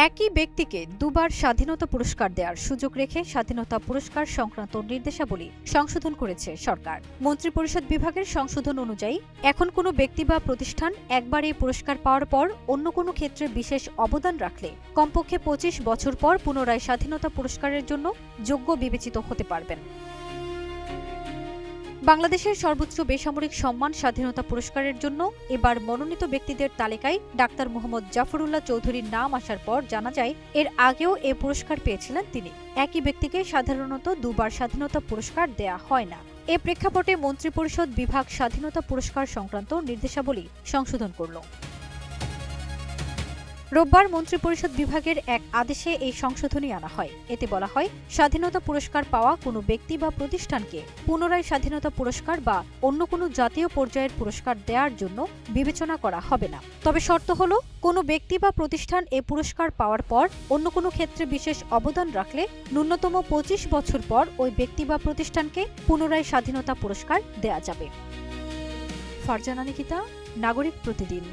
একই ব্যক্তিকে দুবার স্বাধীনতা পুরস্কার দেওয়ার সুযোগ রেখে স্বাধীনতা পুরস্কার সংক্রান্ত নির্দেশাবলী সংশোধন করেছে সরকার। মন্ত্রিপরিষদ বিভাগের সংশোধন অনুযায়ী এখন কোনো ব্যক্তি বা প্রতিষ্ঠান একবার এই পুরস্কার পাওয়ার পর অন্য কোনো ক্ষেত্রে বিশেষ অবদান রাখলে কমপক্ষে ২৫ বছর পর পুনরায় স্বাধীনতা পুরস্কারের জন্য যোগ্য বিবেচিত হতে পারবেন। বাংলাদেশের সর্বোচ্চ বেসামরিক সম্মান স্বাধীনতা পুরস্কারের জন্য এবার মনোনীত ব্যক্তিদের তালিকায় ডাক্তার মোহাম্মদ জাফরুল্লাহ চৌধুরীর নাম আসার পর জানা যায় এর আগেও এ পুরস্কার পেয়েছিলেন তিনি। একই ব্যক্তিকে সাধারণত দুবার স্বাধীনতা পুরস্কার দেয়া হয় না। এ প্রেক্ষাপটে মন্ত্রিপরিষদ বিভাগ স্বাধীনতা পুরস্কার সংক্রান্ত নির্দেশাবলী সংশোধন করল। রোববার মন্ত্রিপরিষদ বিভাগের এক আদেশে এই সংশোধনী আনা হয়। এতে বলা হয়, স্বাধীনতা পুরস্কার পাওয়া কোনো ব্যক্তি বা প্রতিষ্ঠানকে পুনরায় স্বাধীনতা পুরস্কার বা অন্য কোনো জাতীয় পর্যায়ের পুরস্কার দেওয়ার জন্য বিবেচনা করা হবে না। তবে শর্ত হল, কোনো ব্যক্তি বা প্রতিষ্ঠান এ পুরস্কার পাওয়ার পর অন্য কোনো ক্ষেত্রে বিশেষ অবদান রাখলে ন্যূনতম ২৫ বছর পর ওই ব্যক্তি বা প্রতিষ্ঠানকে পুনরায় স্বাধীনতা পুরস্কার দেয়া যাবে। ফারজানা নিকিতা, নাগরিক প্রতিদিন।